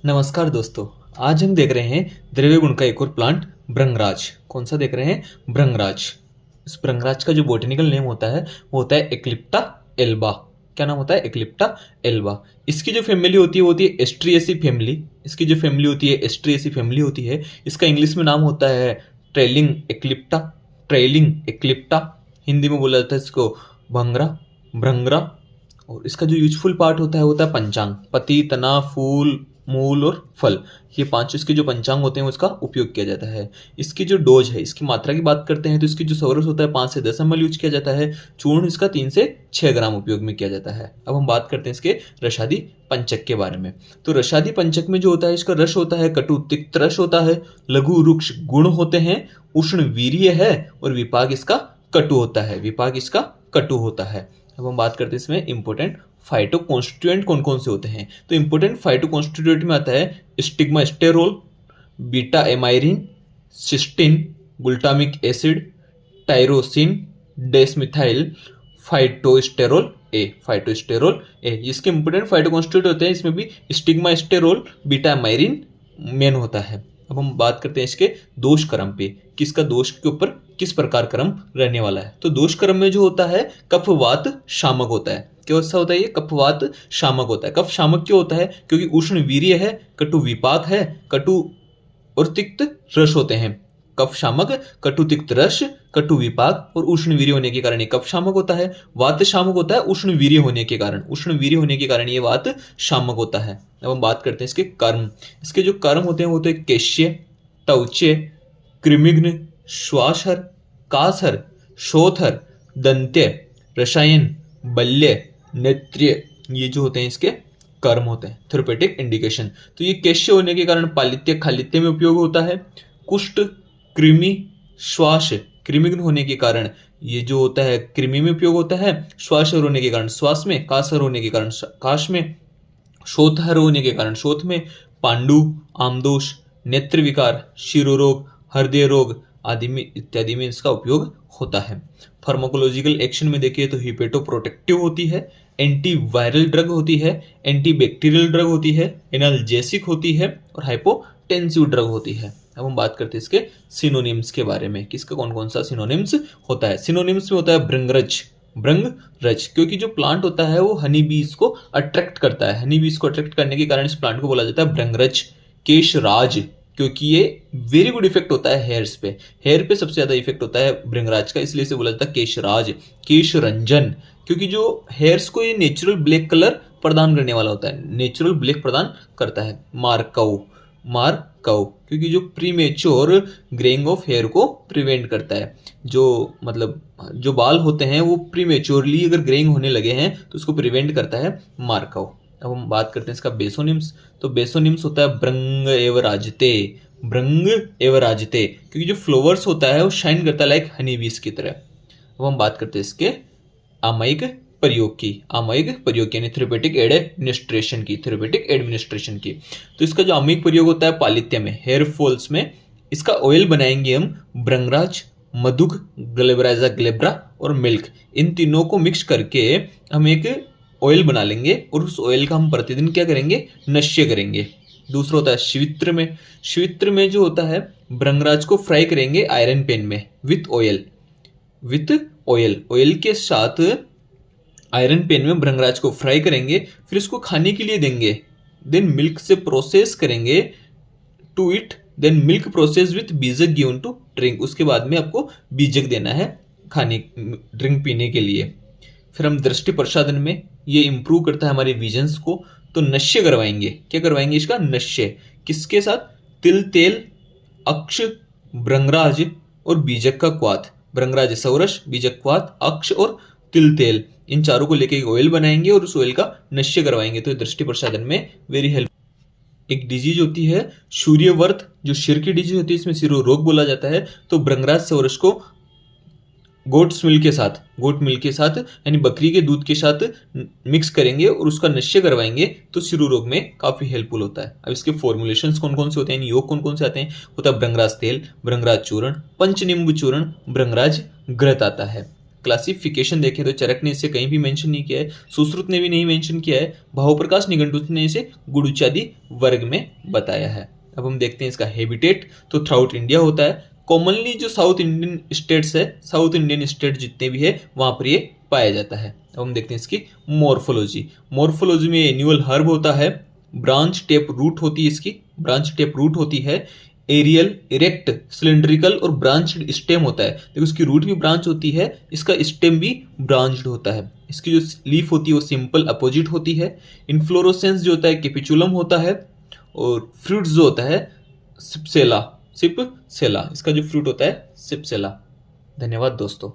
नमस्कार दोस्तों। आज हम देख रहे हैं द्रव्य गुण का एक और प्लांट भृंगराज। कौन सा देख रहे हैं? भृंगराज। इस भृंगराज का जो बॉटनिकल नेम होता है वो होता है एक्लिप्टा एल्बा। क्या नाम होता है? एक्लिप्टा एल्बा। इसकी जो फैमिली होती है वो होती है एस्ट्रिएसी फैमिली। इसकी जो फैमिली होती है एस्ट्रिएसी फैमिली होती है। इसका इंग्लिश में नाम होता है ट्रेलिंग एक्लिप्टा। ट्रेलिंग एक्लिप्टा, हिंदी में बोला जाता है इसको भंगरा, भृंगरा। और इसका जो यूजफुल पार्ट होता है पंचांग। पत्ती, तना, फूल, मूल और फल, ये पांच इसके जो पंचांग होते हैं उसका उपयोग किया जाता है। इसकी जो डोज है, इसकी मात्रा की बात करते हैं तो इसकी जो सौरस होता है 5 से 10 ml यूज किया जाता है। चूर्ण इसका 3 से 6 ग्राम उपयोग में किया जाता है। अब हम बात करते हैं इसके रसादी पंचक के बारे में। तो रसादी पंचक में जो होता है, इसका रस होता है कटु तिक्त रस होता है, लघु रुक्ष गुण होते हैं, उष्ण वीर्य है और विपाक इसका कटु होता है। विपाक इसका कटु होता है। अब हम बात करते हैं इसमें इंपॉर्टेंट फाइटो कॉन्स्टिट्यूएंट कौन कौन से होते हैं। तो इंपॉर्टेंट फाइटो कॉन्स्टिट्यूएंट में आता है stigmasterol, beta amyrin, cysteine, glutamic acid, tyrosine, desmethyl phytosterol A. Phytosterol A, इसके इंपॉर्टेंट फाइटो कॉन्स्टिट्यूएंट होते हैं। इसमें भी stigmasterol, beta amyrin main होता है। अब हम बात करते हैं इसके दोष क्रम पे, किसका दोष के ऊपर किस प्रकार क्रम रहने वाला है। तो दोष क्रम में जो होता है कफवात शामक होता है। क्या सा होता है? ये कफवात शामक होता है। कफ शामक क्यों होता है? क्योंकि उष्ण वीर्य है, कटु विपाक है, कटु और तिक्त रस होते हैं। कफ शामक, कटु तिक्त रस, कटु विपाक और उष्ण वीर्य होने के कारण ये कफ शामक होता है। वात शामक होता है उष्ण वीर्य होने के कारण। उष्ण वीर्य होने के कारण ये वात शामक होता है। अब हम बात करते हैं इसके कर्म। इसके जो कर्म होते हैं वो होते हैं केश्य, टौच्य, कृमिघ्न, श्वासहर, कासहर, शोथहर, दंत्य, रसायन, बल्य, नेत्र्य, ये जो होते हैं इसके कर्म होते हैं। थेरेपेटिक इंडिकेशन, तो ये केश्य होने के कारण पालित्य खालित्य में उपयोग होता है। कुष्ठ, कृमि, श्वास, कृमिघ्न होने के कारण ये जो होता है कृमि में उपयोग होता है। श्वासहर होने के कारण श्वास में, कासहर होने के कारण काश में, शोथहर होने के कारण शोथ में, पांडु, आमदोष, नेत्र विकार, शिरोरोग, हृदय रोग आदि में इत्यादि में इसका उपयोग होता है। फार्माकोलॉजिकल एक्शन में देखिए तो हिपेटोप्रोटेक्टिव होती है, एंटीवायरल ड्रग होती है, एंटीबैक्टीरियल ड्रग होती है, एनाल्जेसिक होती है और हाइपोटेंसिव ड्रग होती है। अब हम बात करते हैं इसके सिनोनिम्स के बारे में, किसका कौन कौन सा सिनोनिम्स होता है। सिनोनिम्स में होता है भृंगरज, भृंगरज, क्योंकि जो प्लांट होता है वो हनी बीज को अट्रैक्ट करता है। हनी बीज को अट्रैक्ट करने के कारण इस प्लांट को बोला जाता है भृंगरज। केशराज, क्योंकि ये वेरी गुड इफेक्ट होता है हेयर्स पे। हेयर पे सबसे ज्यादा इफेक्ट होता है भृंगराज का, इसलिए इसे बोला जाता है केशराज। केशरंजन, क्योंकि जो हेयर्स को ये नेचुरल ब्लैक कलर प्रदान करने वाला होता है, नेचुरल ब्लैक प्रदान करता है। मार्कव, मार्कव, क्योंकि जो प्रीमेच्योर ग्रेइंग ऑफ हेयर को प्रिवेंट करता है। जो मतलब जो बाल होते हैं वो प्रीमेच्योरली अगर ग्रेइंग होने लगे हैं तो उसको प्रिवेंट करता है मार्कव। अब हम बात करते हैं इसका बेसोनिम्स। तो बेसोनिम्स होता है भृंग एव राजते, भृंग एव राजते, क्योंकि जो फ्लावर्स होता है वो शाइन करता है लाइक हनी बीज की तरह। अब हम बात करते हैं इसके आमयिक प्रयोग की। आमयिक प्रयोग यानी थेरेपेटिक एडमिनिस्ट्रेशन की, थेरेपेटिक एडमिनिस्ट्रेशन की। तो इसका जो आमयिक प्रयोग होता है पालित्य में, हेयर फॉल्स में, इसका ऑयल बनाएंगे हम भृंगराज, मधुक, ग्लेब्राइजा ग्लेब्रा और मिल्क, इन तीनों को मिक्स करके हम एक ऑयल बना लेंगे और उस ऑयल का हम प्रतिदिन क्या करेंगे? नश्य करेंगे। दूसरा होता है शिवित्र में। शिवित्र में जो होता है भृंगराज को फ्राई करेंगे आयरन पैन में with oil, with oil, oil के साथ आयरन पैन में भृंगराज को फ्राई करेंगे, फिर इसको खाने के लिए देंगे। देन मिल्क से प्रोसेस करेंगे to it, then milk process with बीजक गिवन टू ड्रिंक, उसके बाद में आपको बीजक देना है खाने ड्रिंक पीने के लिए। फिर हम दृष्टि प्रसाधन में, ये इंप्रूव करता है हमारे विजन्स को, तो नश्य करवाएंगे। क्या करवाएंगे? इसका नश्य, किसके साथ? तिल तेल, अक्ष, भृंगराज और बीजक का क्वाथ। भृंगराज सौरस, बीजक क्वाथ, अक्ष और तिल तेल, इन चारों को लेके एक ऑयल बनाएंगे और उस ऑयल का नश्य करवाएंगे। तो दृष्टि प्रसाधन में वेरी हेल्प। एक डिजीज होती है सूर्यवर्त, जो सिर की डिजीज होती है, इसमें सिरो रोग बोला जाता है। तो भृंगराज सौरस को गोट्स मिल्क के साथ, गोट मिल्क के साथ यानी बकरी के दूध के साथ मिक्स करेंगे और उसका नश्य करवाएंगे तो सिरो रोग में काफी हेल्पफुल होता है। अब इसके फॉर्मुलेशंस कौन कौन से होते हैं, योग कौन कौन से आते हैं? होता है भृंगराज तेल, भृंगराज चूर्ण, पंचनिम्ब चूर्ण, भृंगराज घृत आता है। क्लासिफिकेशन देखें तो चरक ने इसे कहीं भी मेंशन नहीं किया है, सुश्रुत ने भी नहीं मेंशन किया है, भावप्रकाश निघंटु ने इसे गुडुचादी वर्ग में बताया है। अब हम देखते हैं इसका हैबिटेट, तो थ्राउट इंडिया होता है। कॉमनली जो साउथ इंडियन स्टेट्स है, साउथ इंडियन स्टेट जितने भी है वहां पर ये पाया जाता है। अब हम देखते हैं इसकी मॉर्फोलॉजी। मॉर्फोलॉजी में एन्युअल हर्ब होता है, ब्रांच टेप रूट होती है, इसकी ब्रांच टेप रूट होती है, एरियल, इरेक्ट, सिलेंड्रिकल और ब्रांच्ड स्टेम होता है। देखो इसकी रूट भी ब्रांच होती है, इसका स्टेम भी ब्रांच्ड होता है। इसकी जो लीफ होती है वो सिंपल अपोजिट होती है। इन्फ्लोरोसेंस जो होता है कैपिचुलम होता है, और फ्रूट्स जो होता है सिप्सेला, सिप्सेला, इसका जो फ्रूट होता है सिप्सेला। धन्यवाद दोस्तों।